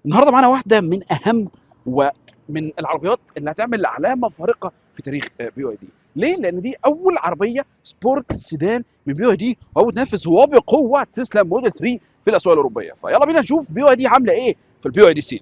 النهارده معانا واحده من اهم ومن العربيات اللي هتعمل علامه فارقه في تاريخ بي واي دي. ليه؟ لان دي اول عربيه سبورت سيدان من بي واي دي، وهو بتنافس وبقوه تسلا موديل 3 في الاسواق الاوروبيه. فيلا بينا نشوف بي واي دي عامله ايه في البي واي دي سين.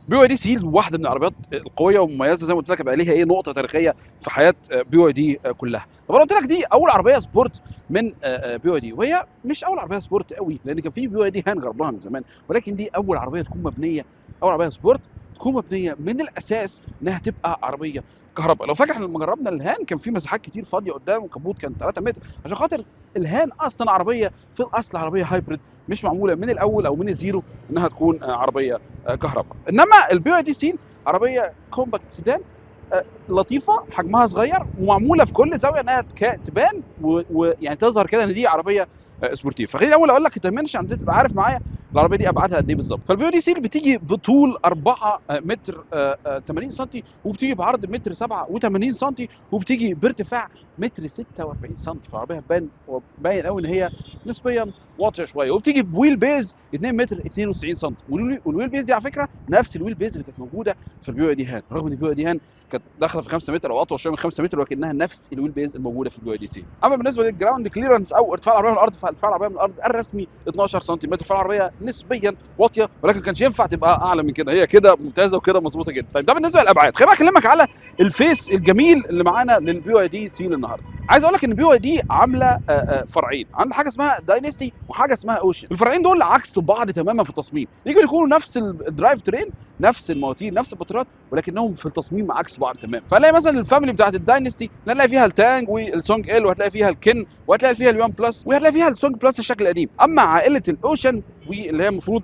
بي واي دي سيل واحده من العربيات القويه والمميزه، زي ما قلت لك بقى ليها نقطه تاريخيه في حياه بي واي دي كلها. طب انا قلت لك دي اول عربيه سبورت من بي واي دي، وهي مش اول عربيه سبورت قوي، لان كان في بي واي دي هان جربناها من زمان، ولكن دي اول عربيه تكون مبنيه، اول عربيه سبورت تكون مبنيه من الاساس انها تبقى عربيه كهرباء. لو فاكر احنا لما جربنا الهان كان في مساحات كتير فاضيه قدام، والكبوت كان 3 متر، عشان خاطر الهان اصلا عربيه في الاصل عربيه هايبريد، مش معموله من الاول او من الزيرو انها تكون عربيه كهرباء. انما البي واي دي سين عربيه كومباكت سيدان لطيفه، حجمها صغير، ومعموله في كل زاويه انها تبان ويعني تظهر كده ان دي عربيه سبورتيف. فخليني الاول اقول لك الدايمنشن عشان تبقى عارف معايا العربيه دي ابعادها قد ايه بالظبط. فالبي دي سي بتيجي بطول 4 متر 80 سم، وبتيجي بعرض متر 87 سم، وبتيجي بارتفاع متر 46 سم. فالعربيه باين قوي ان هي نسبيا واطيه شويه، وبتيجي بويل بيز 2 متر 92 سم. والويل بيز دي على فكره نفس الويل بيز اللي كانت موجوده في البي واي دي هان، رغم ان البي واي دي هان كانت داخله في 5 متر او اطول شويه من 5 متر، ولكنها نفس الويل بيز الموجوده في البي واي دي سي. اما بالنسبه للجراوند كليرنس او ارتفاع العربيه من الارض، فارتفاع العربيه من الارض الرسمي 12 سم. فالعربيه نسبيا واطيه، ولكن كانش ينفع تبقى اعلى من كده، هي كده ممتازه وكده مظبوطه جدا. طيب ده بالنسبه للابعاد. خليني اكلمك على الفيس الجميل اللي معانا للبي واي دي سي النهارده. عايز اقول لك ان البي واي دي عامله فرعين، عندها حاجه اسمها داينستي وحاجه اسمها اوشن. الفرعين دول عكس بعض تماما في التصميم، يمكن يكونوا نفس الدرايف ترين، نفس المواتير، نفس البطاريات، ولكنهم في التصميم عكس بعض تماما. فهنلاقي مثلا الفاميلي بتاعت الداينستي هنلاقي فيها التانج والسونج ال، وهتلاقي فيها الكن، وهتلاقي فيها اليوان بلس، وهتلاقي فيها السونج بلس الشكل القديم. اما عائله الاوشن واللي هي المفروض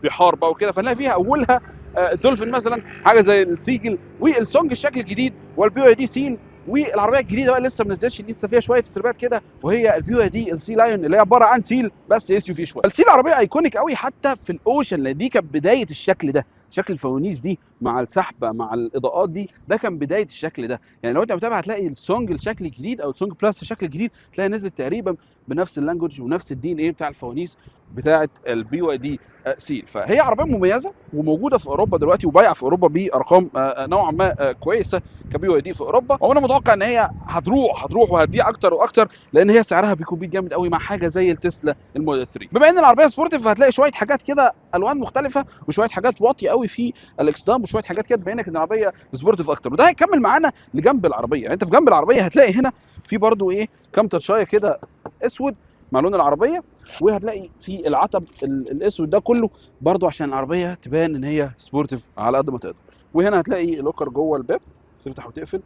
بحار بقى وكده، فنلاقي فيها اولها الدولفين مثلا، حاجه زي السيجل، والسونج الشكل الجديد، والبي واي دي سيل. والعربيه الجديده بقى لسه ما نزلتش، لسه فيها شويه استربات كده، وهي البي واي دي السي لايون، اللي هي عباره عن سيل بس اس يو في شويه. السيل عربيه ايكونيك قوي حتى في الاوشن، لان دي كانت بدايه الشكل ده، شكل الفوانيس دي مع السحبه مع الاضاءات دي، ده كان بدايه الشكل ده. يعني لو انت متابع هتلاقي السونج الشكل الجديد او السونج بلس الشكل الجديد تلاقي نزلت تقريبا بنفس اللانجوج ونفس الدي ان ايه بتاع الفوانيس بتاعه البي واي دي سيل. فهي عربيه مميزه وموجوده في اوروبا دلوقتي، وبايعه في اوروبا بارقام نوعا ما كويسه كبي واي دي في اوروبا. وانا متوقع ان هي هتروح وهتبيع اكتر واكتر، لان هي سعرها بيكون جامد قوي مع حاجه زي التسلا الموديل 3. بما ان العربيه سبورتيف هتلاقي شويه حاجات كده الوان مختلفه، وشويه حاجات واطيه قوي في الاكسدام، وشويه حاجات كده تبين لك ان العربيه سبورتيف اكتر. وده هيكمل معانا لجنب العربيه. يعني انت في جنب العربيه هتلاقي هنا في برضو كام تاتشايه كده اسود مع لون العربيه، وهتلاقي في العتب الاسود ده كله برضو عشان العربيه تبان ان هي سبورتيف على قد ما تقدر. وهنا هتلاقي لوكر جوه الباب، تفتح وتقفل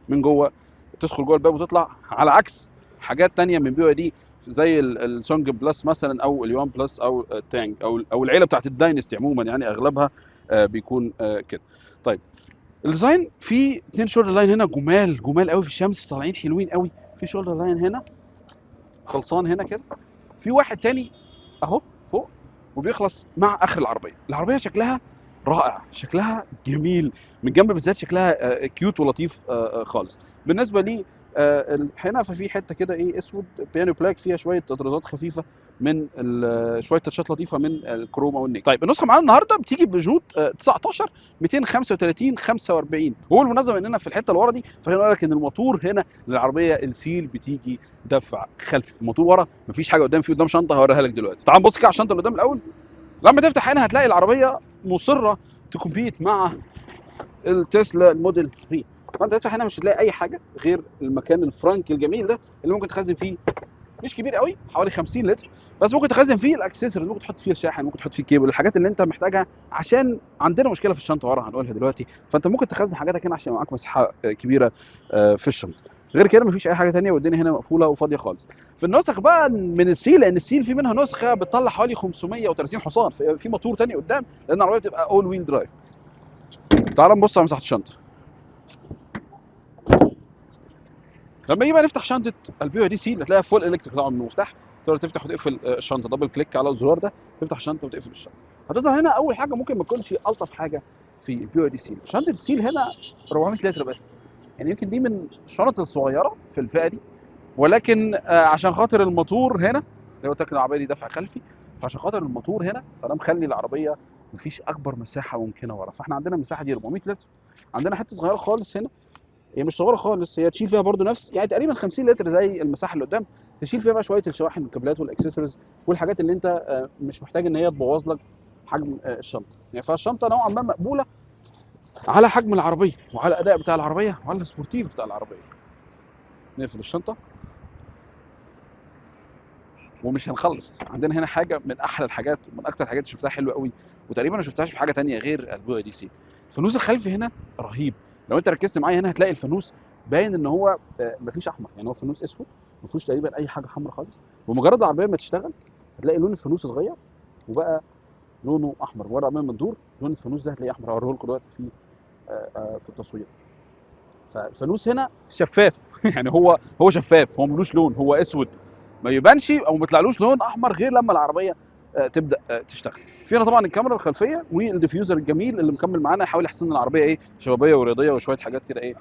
من جوه، تدخل جوه الباب وتطلع، على عكس حاجات تانية من بي واي دي زي السونج بلس مثلا او اليوان بلس او التانج او العيله بتاعت الداينستي عموما، يعني اغلبها بيكون كده. طيب الديزاين في 2 شولدر لاين هنا جمال قوي في الشمس، طالعين حلوين قوي. في شولدر لاين هنا خلصان هنا كده، في واحد تاني اهو فوق وبيخلص مع اخر العربيه. العربيه شكلها رائع، شكلها جميل من جنب بالذات، شكلها كيوت ولطيف خالص. بالنسبه لي هنا ففي حته كده ايه اسود بيانو بلاك فيها شويه تطريزات خفيفه من شويه تاتشات لطيفه من الكروما والنيك. طيب النسخه معانا النهارده بتيجي بجهود 19 235 45. هو بالمناسبه اننا في الحته اللي ورا دي، فهنا اقول لك ان الموتور هنا للعربيه السيل بتيجي دفع خلفي، الموتور ورا مفيش حاجه قدام، في قدام شنطه هوريها لك دلوقتي. تعال نبص كده على الشنطه اللي قدام الاول. لما تفتح هنا هتلاقي العربيه مصره تكمبيت مع التسلا الموديل 3. فانت تفتح هنا مش هتلاقي اي حاجه غير المكان الفرنك الجميل ده اللي ممكن تخزن فيه، مش كبير قوي حوالي 50 لتر، بس ممكن تخزن فيه الاكسسوارز، ممكن تحط فيه الشاحن، ممكن تحط فيه الكيبل، الحاجات اللي انت محتاجها عشان عندنا مشكله في الشنطه ورا هنقولها دلوقتي. فانت ممكن تخزن حاجاتك هنا عشان معاك مساحه كبيره في الشنطه. غير كده مفيش اي حاجه ثانيه، والدنيا هنا مقفوله وفاضيه خالص. في النسخ بقى من السيل، لان السيل في منها نسخه بتطلع حوالي 530 حصان، في موتور ثاني قدام لان العربيه بتبقى اول ويل درايف. تعال نبص على مساحه الشنطه. لما نيجي بقى نفتح شنطه البي واي دي سيل هتلاقيها فول الكتريك طبعا من المفتاح، تقدر تفتح وتقفل الشنطه، دبل كليك على الزرار ده تفتح الشنطه وتقفل الشنطه. هتظهر هنا اول حاجه ممكن ما تكونش الطف حاجه في البي واي دي سيل، شنطه السيل هنا 400 لتر بس، يعني يمكن دي من الشنط الصغيره في الفئه دي، ولكن عشان خاطر الموتور هنا اللي هو تكن العربيه دي دفع خلفي، فعشان خاطر الموتور هنا فده مخلي العربيه مفيش اكبر مساحه ممكنه ورا، فاحنا عندنا المساحه دي 400 لتر. عندنا حته صغيره خالص هنا، هي مش صغيره خالص، هي تشيل فيها برضو نفس يعني تقريبا 50 لتر زي المساحه اللي قدام، تشيل فيها بقى شويه الشواحن والكابلات والاكسسوارز والحاجات اللي انت مش محتاج ان هي تبوظ لك حجم الشنطه. يعني فالشنطه نوعا ما مقبوله على حجم العربيه وعلى الاداء بتاع العربيه وعلى السبورتيف بتاع العربيه. نقفل الشنطه ومش هنخلص، عندنا هنا حاجه من احلى الحاجات ومن اكتر الحاجات اللي شفتها حلوه قوي وتقريبا ما شفتهاش في حاجه ثانيه غير البي واي دي سي. الفانوس الخلفي هنا رهيب، لو انت ركزت معايا هنا هتلاقي الفانوس باين ان هو مفيش احمر، يعني هو فانوس اسود ما فيهوش تقريبا اي حاجه حمراء خالص، بمجرد العربيه ما تشتغل هتلاقي لون الفانوس اتغير وبقى لونه احمر، مجرد ما تدور لون الفانوس ده هتلاقيه احمر، هوريه لكم دلوقتي في التصوير. فالفانوس هنا شفاف يعني هو شفاف، هو ملوش لون، هو اسود ما يبانش او ما يطلعلوش لون احمر غير لما العربيه تبدا تشتغل. في هنا طبعا الكاميرا الخلفيه والديفيوزر الجميل اللي مكمل معانا يحاول يحسن العربيه ايه شبابيه ورياضيه وشويه حاجات كده ايه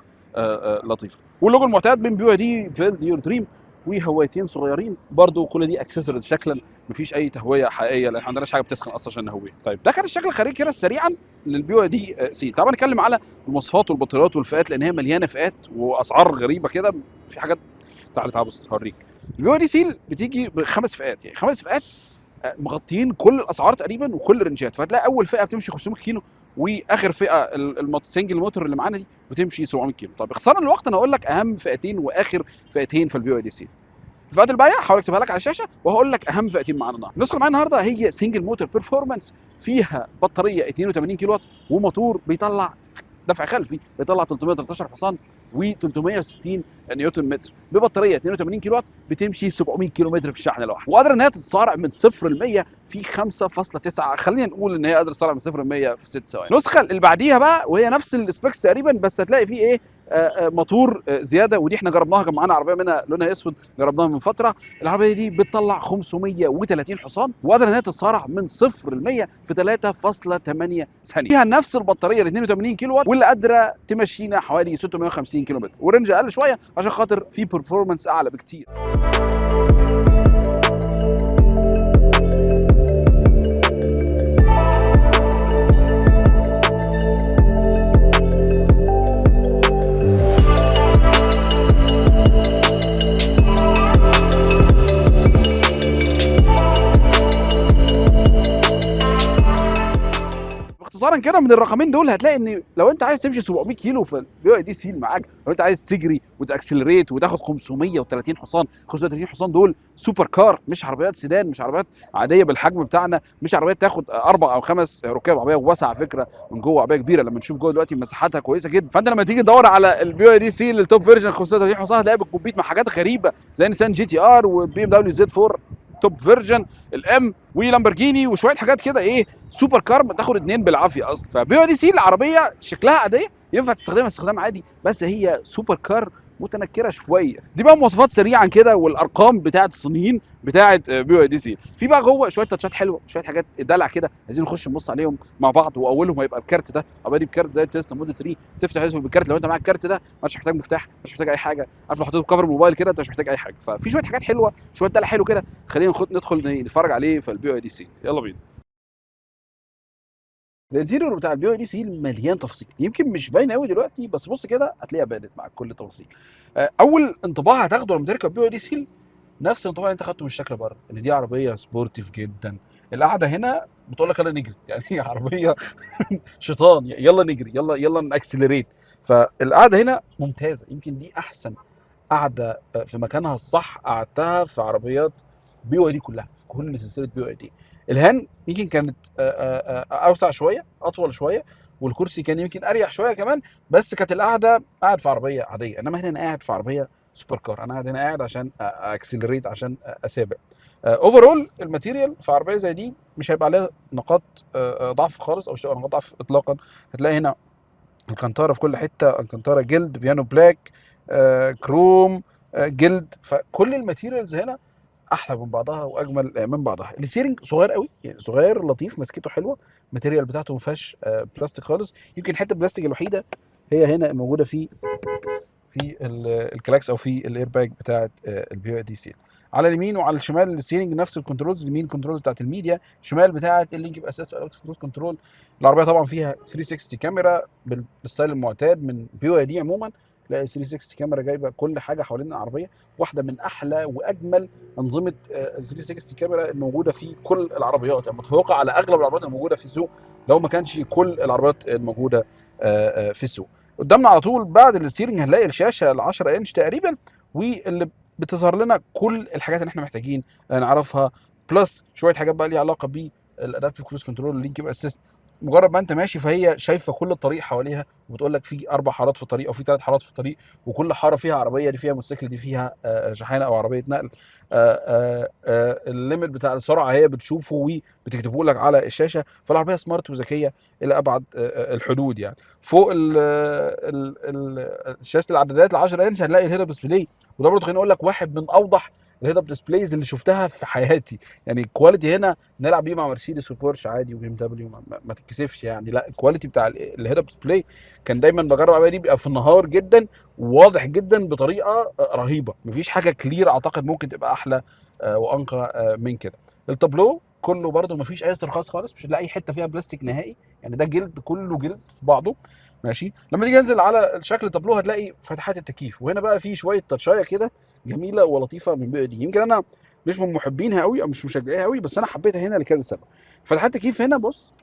لطيفه. واللوجو المعتاد بين بي واي دي بيلد يور دريم، وهوايتين صغيرين برضو كل دي اكسسوارز شكلا، مفيش اي تهويه حقيقيه لان احنا ما عندناش حاجه بتسخن اصلا عشان نهويها. طيب ده كان الشكل الخارجي كده سريعا للبي واي دي سي. طبعا نتكلم على المواصفات والبطاريات والفئات لان هي مليانه فئات واسعار غريبه كده، في حاجات تعال بص هوريك. البي واي دي سيل بتيجي بخمس فئات، يعني خمس فئات مغطيين كل الاسعار تقريبا وكل الرنجات. فهتلاقي اول فئه بتمشي 500 كيلو، واخر فئه السنجل موتور اللي معانا دي بتمشي 700 كيلو. طب اختصارا الوقت انا هقول لك اهم فئتين واخر فئتين في البي واي دي سي. الفئات الباقيه هحاول اكتبها لك على الشاشه وهقول لك اهم فئتين معانا النهارده. النسخه اللي معانا النهارده هي سنجل موتور بيرفورمانس، فيها بطاريه 82 كيلو وات وموتور بيطلع دفع خلفي بيطلع 313 حصان و360 نيوتن متر ببطاريه 82 كيلو وات بتمشي 700 كيلو متر في الشحن الواحد، وقادره ان هي تتسارع من 0 ل 100 في 5.9، خلينا نقول ان هي قادره تتسارع من 0 ل 100 في 6 ثواني. النسخه اللي بعديها بقى وهي نفس السبيكس تقريبا بس هتلاقي فيه ايه موتور زياده، ودي احنا جربناها، كان معانا عربيه منها لونها اسود جربناها من فتره. العربيه دي بتطلع 530 حصان وقادره ان هي تتسارع من 0 ل 100 في 3.8 ثانيه. فيها نفس البطاريه ال 82 كيلو وات واللي قادره تمشينا حوالي 650 كيلو متر، ورينج اقل شويه عشان خاطر في برفورمانس اعلى بكتير. اختصارا كده من الرقمين دول هتلاقي ان لو انت عايز تمشي 700 كيلو في البي واي دي سيل معاك، لو انت عايز تجري وتاكسلريت وتاخد 530 حصان، 530 حصان دول سوبر كار، مش عربيات سيدان، مش عربيات عاديه بالحجم بتاعنا، مش عربيات تاخد 4 أو 5 ركاب، عربيه واسعه على فكره من جوه، عربيه كبيره لما نشوف جوه دلوقتي مساحتها كويسه جدا. فانت لما تيجي تدور على البي واي دي سيل التوب فيرجن 530 حصان هتلاقيها بتكمبيت مع حاجات غريبه زي نيسان جي تي ار وبي ام دبليو زد 4 توب فيرجن الام ولامبرجيني وشويه حاجات كده ايه سوبر كار بتاخد 2 بالعافيه اصلا. فبي واي دي سي العربيه شكلها عاديه ينفع تستخدمها استخدام عادي، بس هي سوبر كار متنكره شويه. دي بقى مواصفات سريعا كده والارقام بتاعه الصينيين بتاعه بي واي دي سي. في بقى جوه شويه تاتشات حلوه، شويه حاجات دلع كده عايزين نخش نبص عليهم مع بعض. واولهم هيبقى الكارت ده، ابقى بكارت زي التسلا موديل 3 تفتح يوسف بالكارت. لو انت معاك الكارت ده مش محتاج مفتاح، مش محتاج اي حاجه، عارف لو حطيته في كفر موبايل كده انت مش محتاج اي حاجه. ففي شويه حاجات حلوه، شويه دلع حلو كده. خلينا ندخل نتفرج عليه في البي واي دي سي. يلا بينا. الانتيريور بتاع البي واي دي سي مليان تفاصيل، يمكن مش باينه قوي دلوقتي بس بص كده هتلاقيها بانت معاك كل التفاصيل. اول انطباع هتاخده لما تركب بي واي دي سي نفس الانطباع اللي انت خدته من الشكل بره، ان دي عربيه سبورتيف جدا. القعده هنا بتقول لك يلا نجري، يعني هي عربيه شيطان، يلا نجري، يلا يلا ناكسلريت. فالقعده هنا ممتازه، يمكن دي احسن قعده في مكانها الصح قعدتها في عربيات بي واي دي كلها، في كل سلسله بي واي دي. الهان يمكن كانت اوسع شويه، اطول شويه، والكرسي كان يمكن اريح شويه كمان، بس كانت القعده قاعد في عربيه عاديه. انما هنا انا قاعد في عربيه سوبر كار، انا قاعد هنا قاعد عشان اكسلريت، عشان اسابق. اوفرول الماتيريال في عربيه زي دي مش هيبقى عليها نقاط ضعف خالص، او مش هيبقى نقاط ضعف اطلاقا. هتلاقي هنا الكنتاره في كل حته، الكنتاره جلد، بيانو بلاك، كروم، جلد. فكل الماتيريالز هنا احلى من بعضها واجمل من بعضها. السيرنج صغير قوي، يعني صغير لطيف، مسكته حلوه. الماتيريال بتاعته ما فيهاش بلاستيك خالص. يمكن الحته البلاستيك الوحيده هي هنا موجوده في الكلاكس او في الاير باج بتاعه البي دي سي. على اليمين وعلى الشمال السيرنج نفس الكنترولز. اليمين كنترولز بتاعت الميديا، شمال بتاعت اللينك اسيست والاوت كروز كنترول. العربيه طبعا فيها 360 كاميرا بالستايل المعتاد من بي دي عموما. تلاقي 360 كاميرا جايبه كل حاجه حوالين العربيه. واحده من احلى واجمل انظمه ال 360 كاميرا الموجوده في كل العربيات، يعني متفوقه على اغلب العربيات الموجوده في السوق، لو ما كانش كل العربيات الموجوده في السوق. قدامنا على طول بعد الستيرنج هنلاقي الشاشه ال 10 انش تقريبا، واللي بتظهر لنا كل الحاجات اللي احنا محتاجين نعرفها، بلس شويه حاجات بقى ليها علاقه بالادابتيف كروز كنترول، اللينك اسيست. مجرد ما انت ماشي فهي شايفه كل الطريق حواليها، وبتقول لك في 4 حارات في الطريق او في 3 حارات في الطريق، وكل حاره فيها عربيه، دي فيها موتوسيكل، دي فيها شحانه او عربيه نقل. الليميت بتاع السرعه هي بتشوفه وبتكتبه لك على الشاشه. فالعربيه سمارت وذكيه الى ابعد الحدود يعني. فوق شاشه العدادات ال 10 انش هنلاقي الهيد اب ديسبلاي، وده برضه خليني اقول لك واحد من اوضح الهيد اب ديسبلايز اللي شفتها في حياتي. يعني الكواليتي هنا نلعب بيه مع مرسيدس وبورش عادي وبي ام دبليو، ما تتكسفش يعني. لا الكواليتي بتاع الهيد اب ديسبلاي كان دايما بجرب العربيه دي بيبقى في النهار جدا وواضح جدا بطريقه رهيبه. مفيش حاجه كلير اعتقد ممكن تبقى احلى وانقى من كده. التابلو كله برده مفيش اي استرخاص خالص، مش هتلاقي اي حته فيها بلاستيك نهائي، يعني ده جلد، كله جلد في بعضه ماشي. لما تيجي انزل على شكل التابلو هتلاقي فتحات التكييف، وهنا بقى في شويه تاتشايه كده جميله ولطيفه من بي دي. يمكن انا مش من محبينها قوي او مش مشجعيها قوي، بس انا حبيتها هنا لكذا سبب. فتحات التكييف هنا بص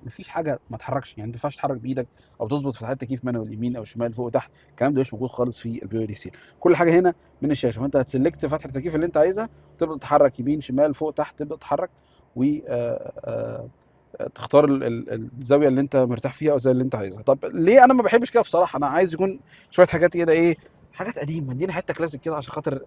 مفيش حاجه ما تتحركش، يعني ما ينفعش تتحرك بايدك او تظبط فتحات التكييف مانوال يمين او شمال فوق وتحت، الكلام ده مش موجود خالص في البي دي سي. كل حاجه هنا من الشاشه، فانت هتسلكت فتحه التكييف اللي انت عايزها وتبدا تتحرك يمين شمال فوق تحت، تبدا تتحرك و تختار الزاويه اللي انت مرتاح فيها او الزاويه اللي انت عايزها. طب ليه انا ما بحبش كده بصراحه؟ انا عايز يكون شويه حاجات كده ايه، حاجات قديمه، ادينا حته كلاسيك كده عشان خاطر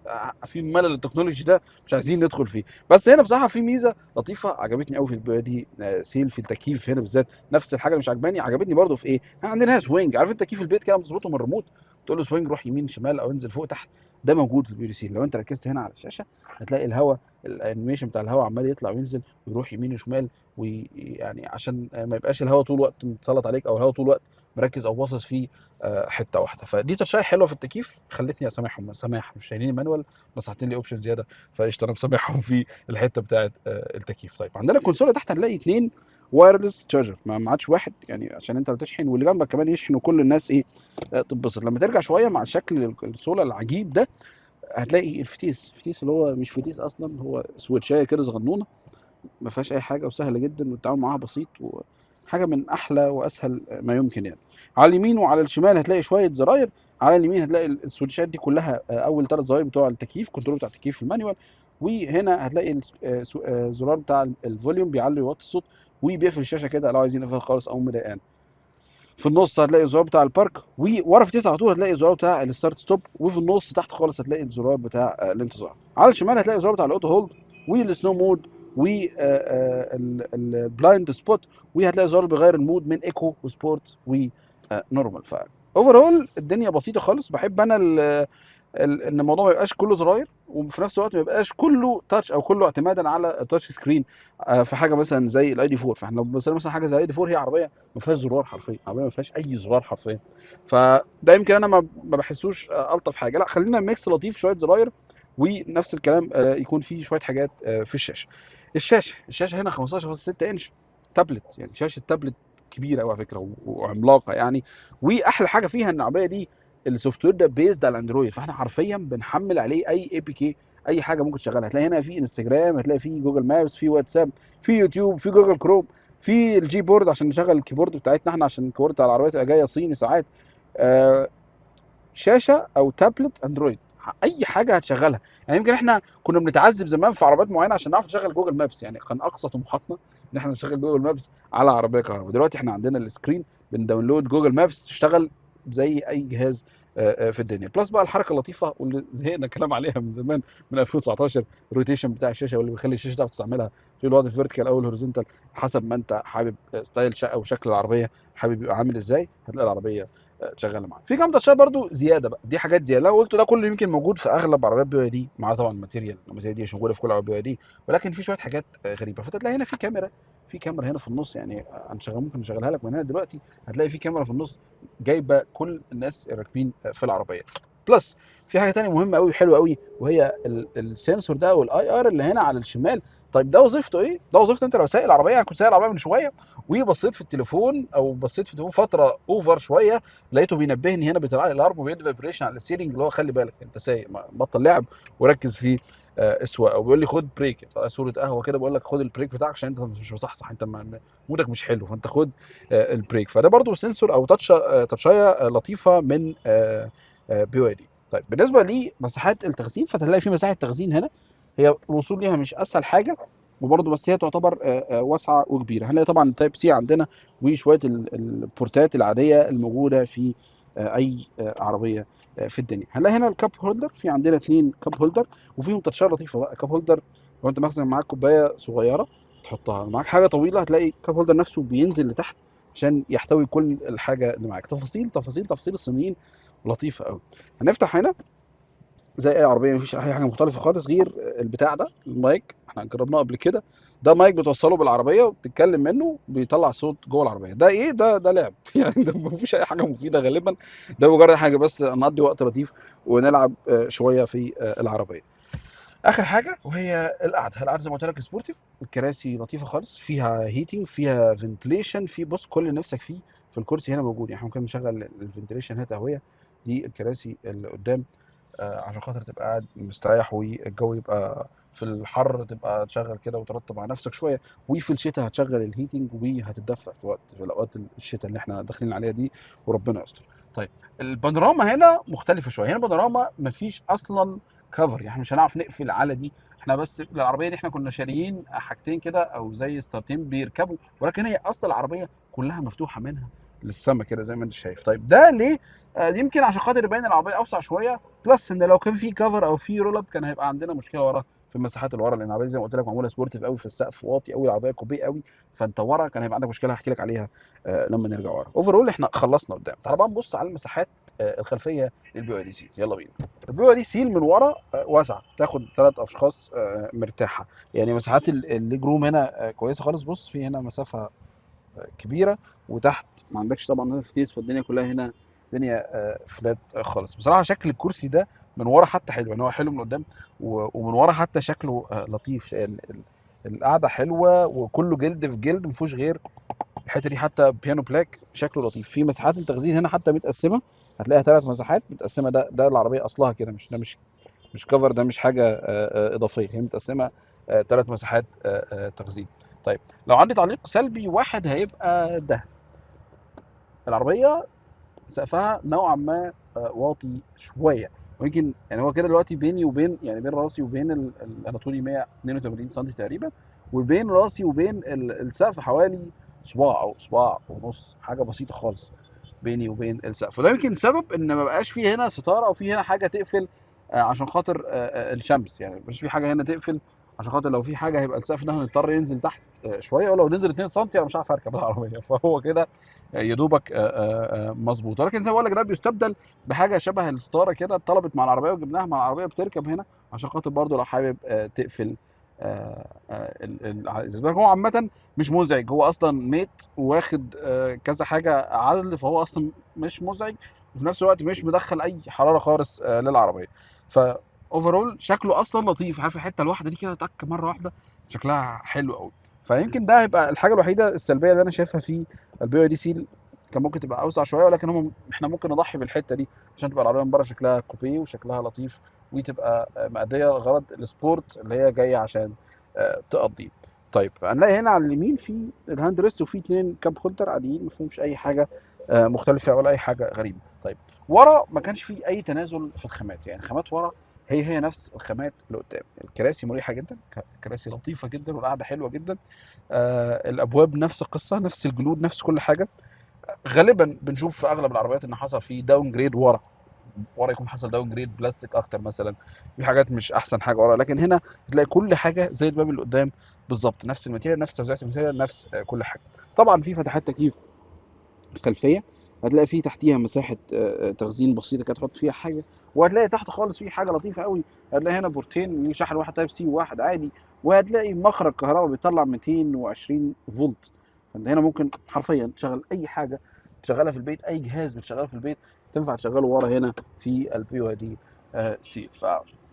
في ملل التكنولوجي ده مش عايزين ندخل فيه. بس هنا بصراحه في ميزه لطيفه عجبتني قوي في البي دي سيل في التكييف هنا بالذات. نفس الحاجه اللي مش عجباني عجبتني برده في ايه، احنا عندنا سوينج، عارف انت تكييف البيت كده مظبوطه من الريموت، تقول له سوينج روح يمين شمال او انزل فوق تحت. ده موجود في البي دي سيل. لو انت ركزت هنا على الشاشه هتلاقي الهواء، الانيميشن بتاع الهواء عمال يطلع وينزل ويروح يمين وشمال، ويعني عشان ما يبقاش الهواء طول الوقت متسلط عليك او الهواء طول الوقت مركز او باصص في حته واحده. فدي تشريح حلوه في التكييف خلتني اسامحهم، سماح مش شايلين مانوال بس حاطين لي اوبشن زياده، فقشطه انا مسامحهم في الحته بتاعه التكييف. طيب عندنا الكونسوله تحت هنلاقي 2 وايرلس تشارجر، ما عادش واحد، يعني عشان انت بتشحن واللي جنبك كمان يشحن وكل الناس ايه تتبسط. لما ترجع شويه مع شكل الكونسوله العجيب ده هتلاقي الفتيس اللي هو مش فتيس اصلا، هو سويتشايه كده صغنونه ما فيهاش اي حاجه وسهله جدا والتعامل معاها بسيط، وحاجه من احلى واسهل ما يمكن يعني. على اليمين وعلى الشمال هتلاقي شويه زراير. على اليمين هتلاقي السويتشات دي كلها اول 3 زراير بتوع التكييف، كنترول بتاع التكييف المانيوال. وهنا هتلاقي الزرار بتاع الفوليوم بيعلي ويوطي الصوت وبيقفل الشاشه كده لو عايزين يقفل خالص او مضايقان. في النص هتلاقي الزرار بتاع البارك، وورا في 9 على طول هتلاقي الزرار بتاع الستارت ستوب، وفي النص تحت خالص هتلاقي الزرار بتاع الانتظار. على الشمال هتلاقي الزرار بتاع الاوتو هولد والسنو مود والبلايند سبوت، وهتلاقي زرار بيغير المود من ايكو وسبورت ونورمال. اوفرول الدنيا بسيطه خالص. بحب انا ان الموضوع ما يبقاش كله زراير، وفي نفس الوقت ما يبقاش كله تاتش او كله اعتمادا على التاتش سكرين. في حاجه مثلا زي الاي دي 4، فاحنا لو مثلا حاجه زي الاي دي 4 هي عربيه ما فيهاش زرار حرفيا، عربيه ما فيهاش اي زرار حرفيا. فده يمكن انا ما بحسوش الطف حاجه. لا، خلينا ميكس لطيف، شويه زراير ونفس الكلام يكون فيه شويه حاجات في الشاشه. الشاشه هنا 15.6 انش تابلت، يعني شاشه تابلت كبيره قوي على فكره وعملاقه يعني. واحلى حاجه فيها ان العربيه دي السوفت وير ده بيزد على الاندرويد، فاحنا حرفيا بنحمل عليه اي بي كي، اي حاجه ممكن تشغلها. هتلاقي هنا في انستجرام، هتلاقي في جوجل مابس، في واتساب، في يوتيوب، في جوجل كروم، في الجي بورد عشان نشغل الكيبورد بتاعتنا احنا، عشان الكيبورد بتاع العربيه تبقى جايه صيني ساعات. آه شاشه او تابلت اندرويد، اي حاجه هتشغلها. يعني يمكن احنا كنا بنتعذب زمان في عربيات معينه عشان نعرف نشغل جوجل مابس، يعني كان اقصى طموحاتنا ان احنا نشغل جوجل مابس على عربيه كهرباء. دلوقتي احنا عندنا السكرين بنداونلود جوجل مابس تشتغل زي اي جهاز في الدنيا. بلس بقى الحركه اللطيفه واللي زهقنا كلام عليها من زمان، من 2019، الروتيشن بتاع الشاشه، واللي بيخلي الشاشه تعرف تستعملها في الوضع الفيرتيكال او الهوريزونتال حسب ما انت حابب ستايل او شكل العربيه حابب يبقى عامل ازاي. هتلاقي العربيه شغاله معاك. في كام تاتشات برضو زياده بقى، دي حاجات زياده لو قلت ده كله يمكن موجود في اغلب عربيات بي واي دي، مع طبعا الماتيريال دي مش موجوده في كل عربيات بي واي دي، ولكن في شويه حاجات غريبه. فتلاقي هنا في كاميرا هنا في النص، يعني ممكن نشغلها لك من هنا دلوقتي. هتلاقي في كاميرا في النص جايبه كل الناس الراكبين في العربيه. بلس في حاجه تانية مهمه قوي حلوه قوي، وهي السنسور ده والاي ار اللي هنا على الشمال. طيب ده وظيفته ايه؟ ده وظيفته انت لو سايق العربيه، انا كنت سايق العربيه من شويه وبصيت في التليفون او بصيت في التليفون فتره اوفر شويه، لقيته بينبهني هنا بيطلع لي الارم وبيدي فايبريشن على السيرنج، اللي هو خلي بالك انت سايق، بطل لعب وركز في اسواق. او بيقول لي خد بريك، صوره قهوه كده بقول لك خد البريك بتاعك عشان انت مش مصحصح، انت مودك مش حلو، فانت خد البريك. فده برضو سنسور او تاتشايه لطيفه من بي واي دي. طيب بالنسبه لمساحات التخزين، فتلاقي في مساحه تخزين هنا، هي الوصول ليها مش اسهل حاجه وبرضه، بس هي تعتبر واسعه وكبيره. هنلاقي طبعا التايب سي عندنا وشويه البورتات العاديه الموجوده في اي عربيه في الدنيا. هنلاقي هنا الكاب هولدر، في عندنا 2 كاب هولدر وفيهم تاتشات لطيفه بقى. كاب هولدر لو انت مثلا معاك كوبايه صغيره تحطها، معاك حاجه طويله هتلاقي كاب هولدر نفسه بينزل لتحت عشان يحتوي كل الحاجه اللي معاك. تفاصيل الصينيين لطيفه قوي. هنفتح هنا زي اي عربيه، مفيش اي حاجه مختلفه خالص غير البتاع ده، المايك احنا جربناه قبل كده. ده مايك بتوصله بالعربيه وبتتكلم منه بيطلع صوت جوه العربيه. ده ايه؟ ده لعب يعني ده مفيش اي حاجه مفيده غالبا، ده مجرد حاجه بس نقضي وقت لطيف ونلعب شويه في العربيه. اخر حاجه وهي القعده زي ما قلت لك سبورتيف، الكراسي لطيفه خالص، فيها هيتنج، فيها فنتليشن، في بص كل اللي نفسك فيه في الكرسي هنا موجود. يعني احنا ممكن نشغل الفنتليشن هنا تهويه دي الكراسي اللي قدام عشان خاطر تبقى قاعد مستريح، والجو يبقى في الحر تبقى تشغل كده وترطب على نفسك شويه، وفي الشتاء هتشغل الهيتنج وهتتدفى في الاوقات الشتاء اللي احنا داخلين عليها دي، وربنا يستر. طيب البانوراما هنا مختلفه شويه. هنا البانوراما مفيش اصلا كفر، يعني مش هنعرف نقفل على دي. احنا بس العربيه دي احنا كنا شاريين حاجتين كده او زي ستارتين بيركبوا، ولكن هي اصل العربيه كلها مفتوحه منها للسما كده زي ما انت شايف. طيب ده ليه؟ يمكن عشان خاطر يبين العربيه اوسع شويه، بلس ان لو كان في كفر او في رول اب كان هيبقى عندنا مشكله ورا في المساحات اللي ورا، لان العربيه زي ما قلت لك معموله سبورتيف قوي، في السقف واطي قوي، العربيه كوبيه قوي، فانت ورا كان هيبقى عندك مشكله هحكي لك عليها لما نرجع ورا. اوفرول احنا خلصنا قدام. تعال بقى نبص على المساحات الخلفيه للبي واي دي سي. يلا بينا. البي واي دي سي من ورا واسعه، تاخد 3 اشخاص مرتاحه. يعني مساحات الليج روم هنا كويسه خالص. بص في هنا مسافه كبيره، وتحت ما عندكش طبعا فتيس، فالدنيا كلها هنا الدنيا فلات خالص. بصراحه شكل الكرسي ده من ورا حتى حلو، يعني هو حلو من قدام ومن ورا حتى شكله لطيف. يعني القعده حلوه وكله جلد في جلد، ما فيهوش غير الحته دي حتى بيانو بلاك شكله لطيف. في مساحات التخزين هنا حتى متقسمه، هتلاقيها 3 مساحات متقسمه. ده العربيه اصلها كده، ده مش كفر، ده مش حاجه اضافيه، هي متقسمه 3 مساحات تخزين. طيب لو عندي تعليق سلبي واحد هيبقى ده، العربيه سقفها نوعا ما واطي شويه، ويمكن يعني هو كده دلوقتي بيني وبين، يعني بين راسي وبين انا طولي 182 سم تقريبا، وبين راسي وبين السقف حوالي صباع او صباع ونص، حاجه بسيطه خالص بيني وبين السقف. وده يمكن سبب ان ما بقاش فيه هنا ستاره او فيه هنا حاجه تقفل عشان خاطر الشمس، يعني مش في حاجه هنا تقفل عشان خاطر لو في حاجه هيبقى السقف ده هنضطر ينزل تحت شويه، ولو نزل 2 سم انا مش عارف اركب العربيه. فهو كده يا دوبك مظبوط. ولكن زي ما بقول لك ده بيستبدل بحاجه شبه الستاره كده، اتطلبت مع العربيه وجبناها مع العربيه، بتركب هنا عشان خاطر برضو لو حابب تقفل الازاز. هو عامه مش مزعج، هو اصلا ميت واخد كذا حاجه عزل، فهو اصلا مش مزعج، وفي نفس الوقت مش مدخل اي حراره خالص للعربيه. ف اوفرول شكله اصلا لطيف، عارف الحته الواحده دي كده تك مره واحده شكلها حلو قوي. فيمكن ده هيبقى الحاجه الوحيده السلبيه اللي انا شايفها في البي اي دي سي. كان ممكن تبقى اوسع شويه، ولكن احنا ممكن نضحي بالحته دي عشان تبقى العربيه من بره شكلها كوبيه وشكلها لطيف، وتبقى مأديه غرض السبورت اللي هي جايه عشان تقضيه. طيب هنلاقي هنا على اليمين في الهاند ريست، وفي 2 كاب هولدر عاديين ما فيهمش اي حاجه مختلفه ولا اي حاجه غريبه. طيب ورا ما كانش فيه اي تنازل في الخامات، يعني خامات ورا هي نفس الخامات اللي قدام. الكراسي مريحه جدا، كراسي لطيفه جدا والقعده حلوه جدا. الابواب نفس القصه، نفس الجلود، نفس كل حاجه. غالبا بنشوف في اغلب العربيات ان حصل فيه داون جريد ورا يكون حصل داون جريد بلاستيك اكتر مثلا، في حاجات مش احسن حاجه ورا، لكن هنا تلاقي كل حاجه زي الباب اللي قدام بالظبط، نفس الماتيريال، نفس توزيع الماتيريال، نفس كل حاجه. طبعا في فتحات تكييف خلفيه، هتلاقي فيه تحتيها مساحه تخزين بسيطه كده تحط فيها حاجه، وهتلاقي تحت خالص فيه حاجه لطيفه قوي. هتلاقي هنا بورتين، شحن واحد تايب سي وواحد عادي، وهتلاقي مخرج كهرباء بيطلع 220 فولت. فانت هنا ممكن حرفيا تشغل اي حاجه تشغلها في البيت، اي جهاز بتشغله في البيت تنفع تشغله ورا هنا في البي واي دي سيل.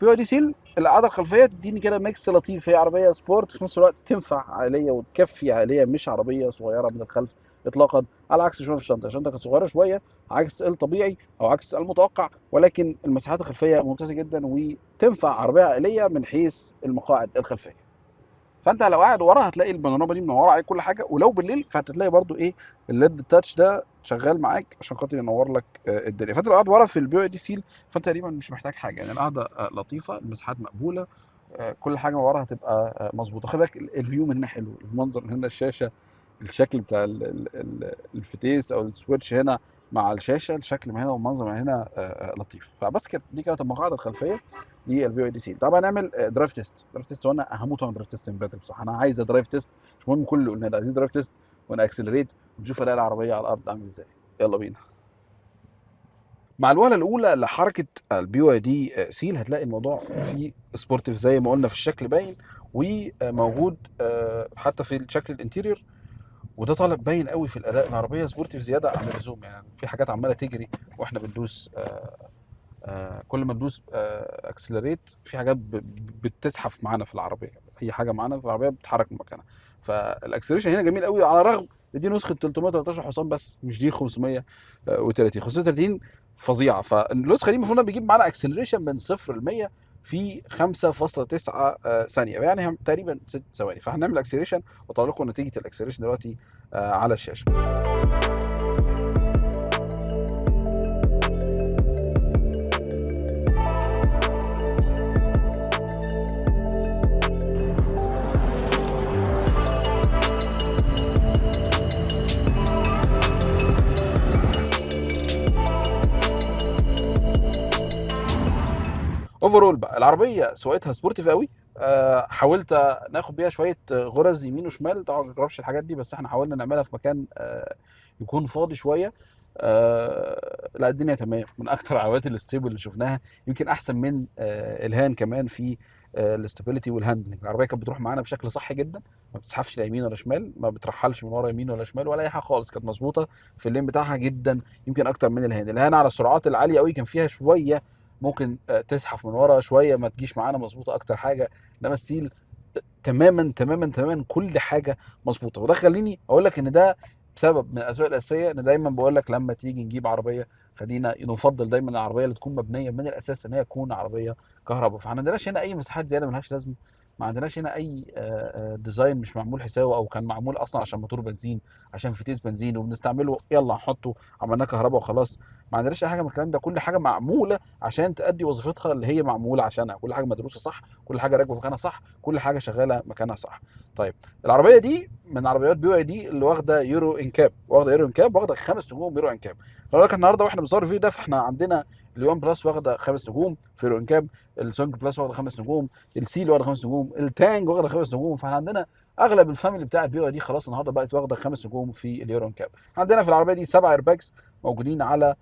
بي واي دي سيل القعده الخلفيه تديني كده ميكس لطيف، هي عربيه سبورت في نفس الوقت تنفع عائليه وتكفي عائليه، مش عربيه صغيره من الخلف اطلاقا، على عكس شويه في الشنطه كانت صغيره شويه، عكس الطبيعي او عكس المتوقع، ولكن المساحات الخلفيه ممتازه جدا وتنفع عربيه عائليه من حيث المقاعد الخلفيه. فانت لو قاعد ورا هتلاقي البانوراما دي منوره عليك كل حاجه، ولو بالليل فهتلاقي برضو ايه الليد تاتش ده شغال معاك عشان خاطر ينور لك الدنيا. فانت لو قاعد ورا في البي دي سيل فانت تقريبا مش محتاج حاجه، يعني القعده لطيفه، المساحات مقبوله، كل حاجه ورا هتبقى مظبوطه. خلي بالك الفيو من هنا حلو، المنظر من هنا، الشاشه، الشكل بتاع الفتيس او السويتش هنا مع الشاشه، الشكل من هنا والمنظر من هنا لطيف. فبس كده دي كانت المقاعد الخلفيه للبي اي دي سي. طبعا هنعمل درايف تيست، وانا هموت وانا درايف تيست امبارح بصراحه، انا عايز درايف تيست، مش مهم كل اللي قلنا ده، عايزين درايف تيست وانا اكسلريت ونشوف الاقي العربيه على الارض عامل ازاي. يلا بينا. مع الوهله الاولى لحركه البي واي دي سيل هتلاقي الموضوع فيه سبورتيف زي ما قلنا في الشكل باين، وموجود حتى في الشكل الانتيريور، وده طالب باين قوي في الاداء. العربيه سبورتيف زياده عن اللزوم، يعني في حاجات عماله تجري واحنا بندوس كل ما ندوس اكسلريت في حاجات بتزحف معانا في العربيه، اي حاجه معانا في العربيه بتتحرك من مكانها. فالاكسلريشن هنا جميل قوي، على الرغم دي نسخه 313 حصان بس، مش دي 530 فظيعه. فالنسخه دي المفروض بيجيب معانا اكسلريشن من 0 ل 100 في 5.9 ثانيه، يعني تقريبا 6 ثواني. فهنعمل اكسلريشن واطلع لكم نتيجه الاكسلريشن دلوقتي على الشاشه. اوفرول بقى العربيه سواقتها سبورتيف قوي. حاولت ناخد بيها شويه غرز يمين وشمال، طبعا ما جربش الحاجات دي، بس احنا حاولنا نعملها في مكان يكون فاضي شويه. لا الدنيا تمام، من اكتر العربيات الاستيبل اللي شفناها، يمكن احسن من الهان كمان في الاستابيليتي والهاندلنج. العربيه كانت بتروح معانا بشكل صحي جدا، ما بتسحفش لا يمين ولا شمال، ما بترحلش من ورا يمين ولا شمال ولا اي حاجه خالص، كانت مظبوطه في اللين بتاعها جدا، يمكن اكتر من الهان على السرعات العاليه قوي كان فيها شويه ممكن تزحف من ورا شويه، ما تجيش معانا مظبوطه اكتر حاجه. انما السيل تماما تماما تماما كل حاجه مظبوطه. وده خليني اقول لك ان ده بسبب من الاسباب الاساسيه، ان دايما بقول لك لما تيجي نجيب عربيه خلينا نفضل دايما العربيه اللي تكون مبنيه من الاساس ان هي تكون عربيه كهرباء. فما عندناش هنا اي مساحات زياده ملهاش لازمه، ما عندناش هنا اي ديزاين مش معمول حسابه، او كان معمول اصلا عشان موتور بنزين، عشان فتيس بنزين وبنستعمله يلا نحطه عملناه كهرباء وخلاص. ما عندناش اي حاجه من الكلام ده، كل حاجه معموله عشان تأدي وظيفتها اللي هي معموله عشانها، كل حاجه مدروسه صح، كل حاجه راكبه مكانها صح، كل حاجه شغاله مكانها صح. طيب العربيه دي من عربيات بي واي دي اللي واخده يورو انكاب، واخده 5 نجوم يورو انكاب. خلي بالك النهارده واحنا بنصور الفيديو ده فاحنا عندنا اليوان بلس واخده 5 نجوم، فيرو انكاب السونج بلس واخده 5 نجوم، السيل واخده 5 نجوم، التانج واخده 5 نجوم. فاحنا عندنا اغلب الفاميلي بتاع البي واي دي خلاص النهارده بقت واخده 5 نجوم في اليورو انكاب. عندنا في العربيه دي 7 ايرباكس موجودين على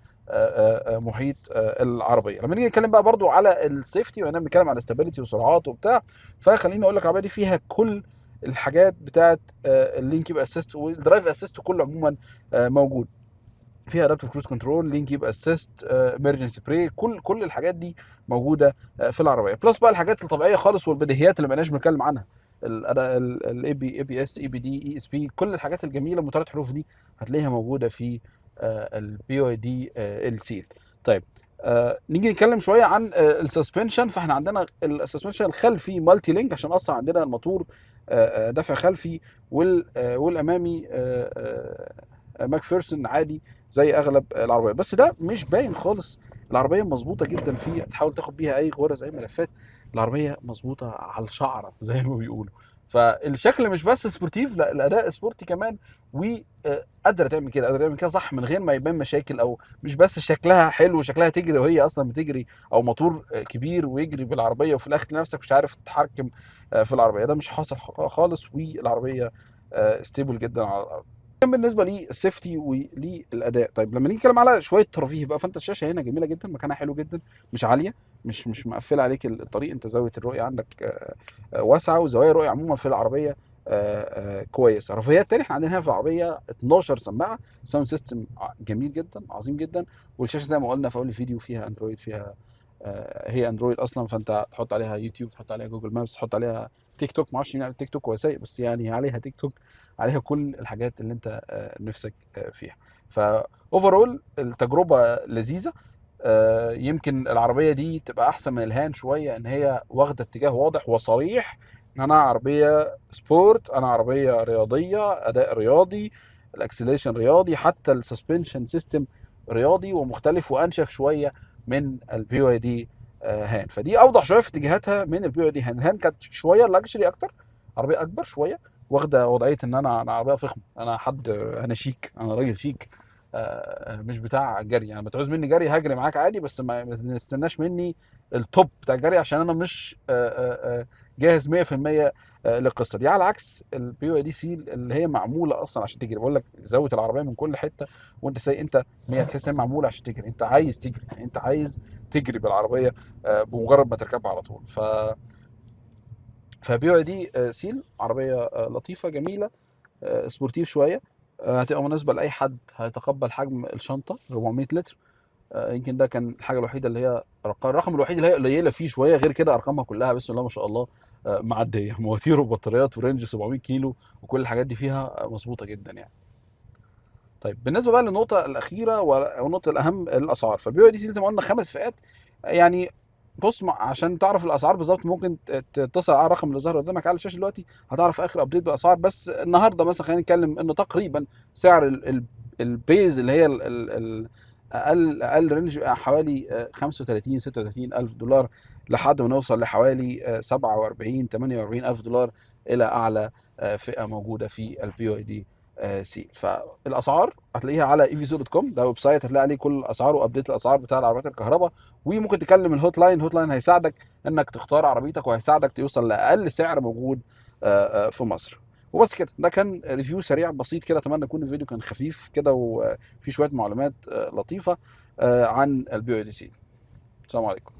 محيط العربيه. لما نيجي نتكلم بقى برضو على السيفتي وانا بنتكلم على استابيليتي وسرعات وبتاع، فخليني اقول لك العربيه دي فيها كل الحاجات بتاعه اللينك يبقى اسيست والدرايف اسيست كله عموما موجود. فيها ادابتيف كروز كنترول، لينك يبقى اسيست، ايمرجنسي بريك، كل الحاجات دي موجوده في العربيه. بلس بقى الحاجات الطبيعيه خالص والبديهيات اللي ما بقناش بنتكلم عنها، الاي بي اس، اي بي دي، اي اس بي، كل الحاجات الجميله م 3 حروف دي هتلاقيها موجوده في البي واي دي السيل. طيب نيجي نتكلم شويه عن السسبنشن. فاحنا عندنا السسبنشن الخلفي مالتي لينك عشان اصلا عندنا الموتور دفع خلفي، والامامي ماكفيرسون عادي زي اغلب العربيات. بس ده مش باين خالص. العربيه مظبوطه جدا، في تحاول تاخد بيها اي غرز اي ملفات، العربيه مظبوطه على الشعره زي ما بيقولوا. فالشكل مش بس سبورتيف، لا الاداء سبورتي كمان، وقادره تعمل كده، قادره تعمل كده صح من غير ما يبان مشاكل، او مش بس شكلها حلو، شكلها تجري وهي اصلا بتجري، او موتور كبير ويجري بالعربيه وفي الاخر نفسك مش عارف تتحكم في العربيه. ده مش حاصل خالص، والعربيه ستيبل جدا على الارض. بالنسبه للسيفتي وللاداء. طيب لما نيجي نتكلم على شويه ترفيه بقى، فانت الشاشه هنا جميله جدا، مكانها حلو جدا، مش عاليه، مش مقفله عليك الطريق، انت زاويه الرؤيه عندك واسعه، وزوايا الرؤيه عموما في العربيه كويسه. رفاهيات تاني احنا عندنا هنا في العربيه 12 سماعه، ساوند سيستم جميل جدا عظيم جدا، والشاشه زي ما قلنا في اول الفيديو فيها اندرويد، فيها هي اندرويد اصلا، فانت تحط عليها يوتيوب، تحط عليها جوجل مابس، تحط عليها تيك توك. ما اعرفش مين تيك توك هو سيء، بس يعني عليها تيك توك، عليها كل الحاجات اللي انت نفسك فيها. فاوفرول التجربه لذيذه. يمكن العربيه دي تبقى احسن من الهان شويه، ان هي واخده اتجاه واضح وصريح ان انا عربيه سبورت، انا عربيه رياضيه، اداء رياضي، الاكسلريشن رياضي، حتى السسبنشن سيستم رياضي ومختلف وانشف شويه من البي واي دي هان. فدي اوضح شويه في اتجاهاتها من البي واي دي هان. الهان كانت شويه لاكجري اكتر، عربيه اكبر شويه، واخده وضعيه ان انا عربيه فخمه، انا حد، انا شيك، انا راجل شيك، مش بتاع جري. يعني ما تعوز مني جري هجري معاك عادي، بس ما تستناش مني التوب بتاع الجري، عشان انا مش جاهز 100% للقصه دي. على عكس البي واي دي سيل اللي هي معموله اصلا عشان تجري. بقول لك زاويه العربيه من كل حته وانت سايق، انت هي تحس انها معموله عشان تجري، انت عايز تجري، يعني انت عايز تجري بالعربيه بمجرد ما تركبها على طول. فبي واي دي سيل عربيه لطيفه جميله، سبورتيف شويه، هتبقى مناسبه لاي حد هيتقبل حجم الشنطه 400 لتر. يمكن ده كان الحاجه الوحيده اللي هي الرقم الوحيد اللي هي قليله فيه شويه، غير كده ارقامها كلها بسم الله ما شاء الله معديه، مواتير وبطاريات ورينج 700 كيلو وكل الحاجات دي فيها مظبوطه جدا يعني. طيب بالنسبه بقى للنقطه الاخيره والنقطه الاهم، الاسعار. فالبي واي دي سي زي ما قلنا 5 فئات. يعني بص، عشان تعرف الاسعار بالظبط ممكن تتصل على الرقم اللي ظهر قدامك على الشاشه دلوقتي، هتعرف اخر ابديت بالاسعار. بس النهارده مثلا خلينا نتكلم انه تقريبا سعر البيز اللي هي اقل رينج حوالي 35 36 الف دولار، لحد ما نوصل لحوالي 47 48 الف دولار الى اعلى فئه موجوده في البي واي دي سي. فالاسعار هتلاقيها على evzo.com، ده ويب سايت هتلاقي عليه كل الاسعار وابديت الاسعار بتاع العربيات الكهرباء. وممكن تكلم الهوت لاين هيساعدك انك تختار عربيتك، وهيساعدك توصل لاقل سعر موجود في مصر. وبس كده، ده كان ريفيو سريع بسيط كده. اتمنى يكون الفيديو كان خفيف كده وفي شويه معلومات لطيفه عن البي او دي سي. السلام عليكم.